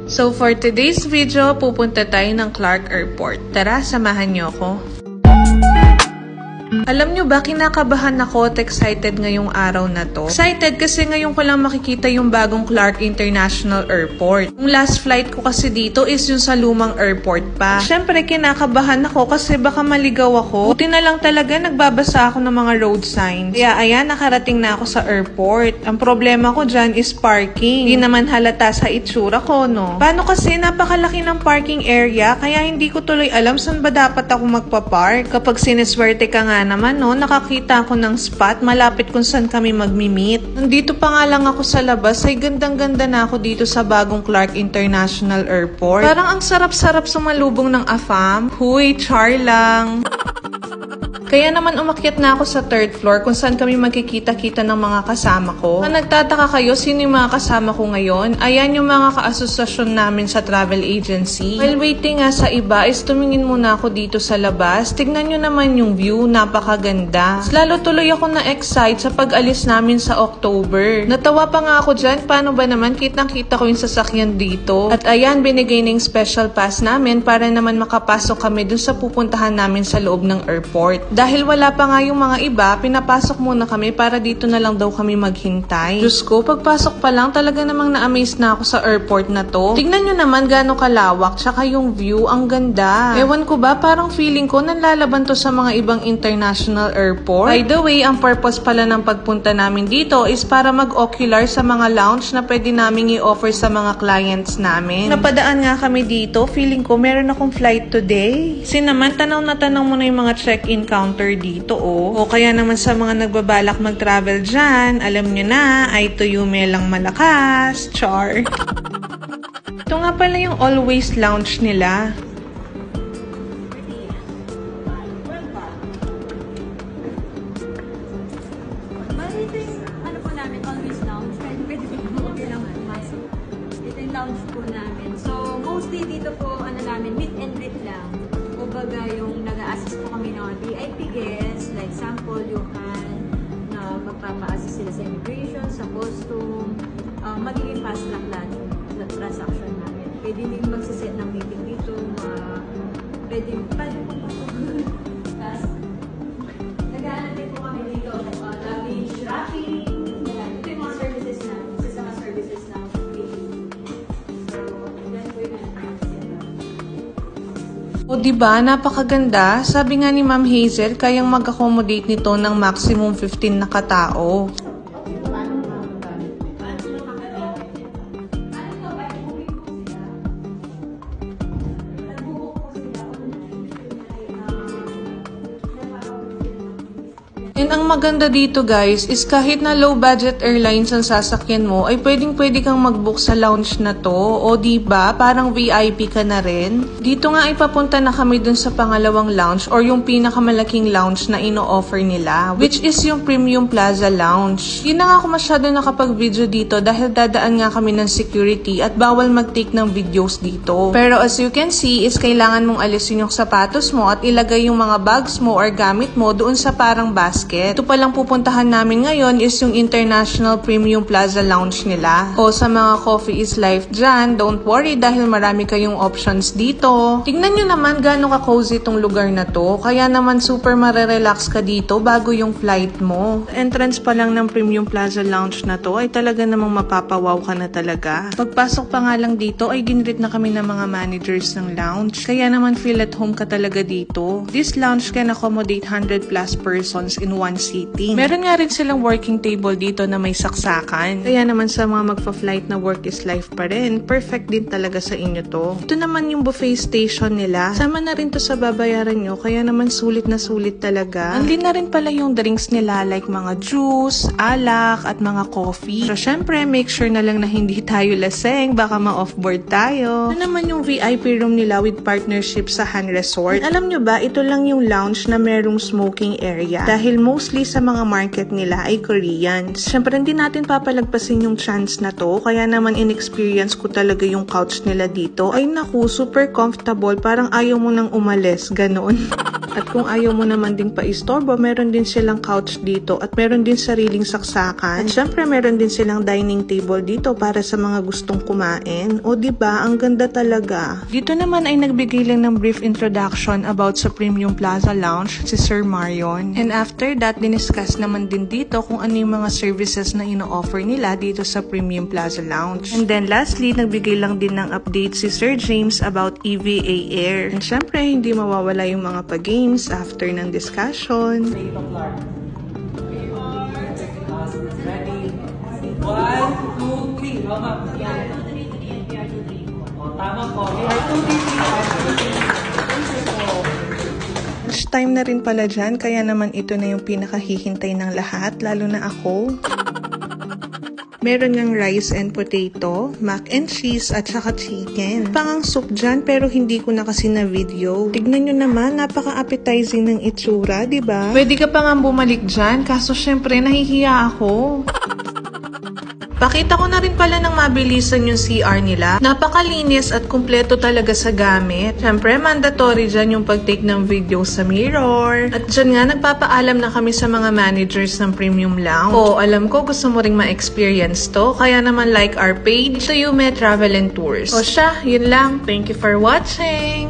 So for today's video, pupunta tayo ng Clark Airport. Tara, samahan niyo ako. Alam nyo ba, kinakabahan ako at excited ngayong araw na to. Excited kasi ngayon ko lang makikita yung bagong Clark International Airport. Yung last flight ko kasi dito is yung sa lumang airport pa. Siyempre, kinakabahan ako kasi baka maligaw ako. Buti na lang talaga nagbabasa ako ng mga road signs. Kaya ayan, nakarating na ako sa airport. Ang problema ko dyan is parking. Hindi naman halata sa itsura ko, no? Paano kasi napakalaki ng parking area, kaya hindi ko tuloy alam saan ba dapat ako magpa-park. Kapag sineswerte ka nga naman, no, nakakita ako ng spot malapit kung saan kami magmi-meet. Nandito pa nga lang ako sa labas, ay gandang-ganda na ako dito sa bagong Clark International Airport. Parang ang sarap-sarap sumalubong ng AFAM. Huy, char lang. Kaya naman umakyat na ako sa 3rd floor kung saan kami magkikita-kita ng mga kasama ko. Kung nagtataka kayo, sino yung mga kasama ko ngayon? Ayan yung mga kaasosasyon namin sa travel agency. While waiting nga sa iba, is tumingin muna ako dito sa labas. Tignan nyo naman yung view, napakaganda. Lalo tuloy ako na-excite sa pag-alis namin sa October. Natawa pa nga ako dyan, paano ba naman kitang-kita ko yung sasakyan dito. At ayan, binigay na yung special pass namin para naman makapasok kami dun sa pupuntahan namin sa loob ng airport. Dahil wala pa nga yung mga iba, pinapasok muna kami para dito na lang daw kami maghintay. Diyos ko, pagpasok pa lang talaga namang na-amaze na ako sa airport na to. Tignan nyo naman gaano kalawak, tsaka yung view, ang ganda. Ewan ko ba, parang feeling ko nanlalaban to sa mga ibang international airport. By the way, ang purpose pala ng pagpunta namin dito is para mag-ocular sa mga lounge na pwede naming i-offer sa mga clients namin. Napadaan nga kami dito, feeling ko meron akong flight today. Naman, tanaw na tanaw mo na yung mga check-in counter dito, oh. O kaya naman sa mga nagbabalak mag-travel dyan, alam nyo na, ay tuyume lang malakas. Char. Ito nga pala yung always lounge nila. Ano po namin, always lounge. Pwede po lang masok. Ito yung lounge po namin. So, mostly dito po, ano namin, meet and greet lang. Kumbaga, yung nag-a-assist po kami ng VIP guests, like sample, yung na magpapa-assist sila sa immigration, sa custom, magiging fast track lang na transaction namin. Pwede din magsiset ng meeting dito, pwede po po. Tapos, nag-aanap din po kami dito, luggage wrapping, ito yung mga services namin, isa sa mga services namin. O diba, napakaganda. Sabi nga ni Ma'am Hazel, kayang mag-accommodate nito ng maximum 15 na katao. And ang maganda dito guys is kahit na low budget airlines ang sasakyan mo ay pwedeng-pwede kang mag-book sa lounge na to. O diba, parang VIP ka na rin. Dito nga ay papunta na kami dun sa pangalawang lounge or yung pinakamalaking lounge na ino-offer nila, which is yung Premium Plaza Lounge. Hindi na nga ako masyado nakapag-video dito dahil dadaan nga kami ng security at bawal mag-take ng videos dito. Pero as you can see is kailangan mong alisin yung sapatos mo at ilagay yung mga bags mo or gamit mo doon sa parang basket. Ito palang pupuntahan namin ngayon is yung International Premium Plaza Lounge nila. O sa mga coffee is life dyan, don't worry dahil marami kayong options dito. Tignan nyo naman gaano ka-cozy itong lugar na to. Kaya naman super marerelax ka dito bago yung flight mo. Entrance pa lang ng Premium Plaza Lounge na to ay talaga namang mapapawaw ka na talaga. Pagpasok pa nga lang dito ay ginrit na kami ng mga managers ng lounge. Kaya naman feel at home ka talaga dito. This lounge can accommodate 100 plus persons in one seating. Meron nga rin silang working table dito na may saksakan. Kaya naman sa mga magpa-flight na work is life pa rin, perfect din talaga sa inyo to. Ito naman yung buffet station nila. Sama na rin to sa babayaran nyo, kaya naman sulit na sulit talaga. Andin na rin pala yung drinks nila like mga juice, alak, at mga coffee. So syempre, make sure na lang na hindi tayo laseng, baka ma-offboard tayo. Ito naman yung VIP room nila with partnership sa Han Resort. And alam nyo ba, ito lang yung lounge na merong smoking area. Dahil mostly sa mga market nila ay Koreans. Siyempre, hindi natin papalagpasin yung chance na to. Kaya naman in-experience ko talaga yung couch nila dito. Ay naku, super comfortable. Parang ayaw mo nang umalis. Ganon. At kung ayaw mo naman ding paistorbo, meron din silang couch dito at meron din sariling saksakan. At syempre meron din silang dining table dito para sa mga gustong kumain. O diba, ang ganda talaga. Dito naman ay nagbigay lang ng brief introduction about sa Premium Plaza Lounge si Sir Marion. And after that, diniscuss naman din dito kung ano yung mga services na ino-offer nila dito sa Premium Plaza Lounge. And then lastly, nagbigay lang din ng update si Sir James about EVA Air. And syempre, hindi mawawala yung mga pa-games after ng discussion. Ready? 1, 2, 3. Tama. Tama po. 1, 2, 3. Time na rin pala dyan, kaya naman ito na yung pinakahihintay ng lahat, lalo na ako. Meron ngang rice and potato, mac and cheese, at saka chicken. Pangang soup dyan, pero hindi ko na kasi na video. Tignan nyo naman, napaka-appetizing ng itsura, diba? Pwede ka pa nga bumalik dyan, kaso syempre nahihiya ako. Pakita ko na rin pala ng mabilisan yung CR nila. Napakalinis at kumpleto talaga sa gamit. Siyempre, mandatory dyan yung pag-take ng video sa mirror. At dyan nga, nagpapaalam na kami sa mga managers ng Premium Lounge. O, alam ko gusto mo ring ma-experience to. Kaya naman like our page, Yume Travel and Tours. O siya, yun lang. Thank you for watching!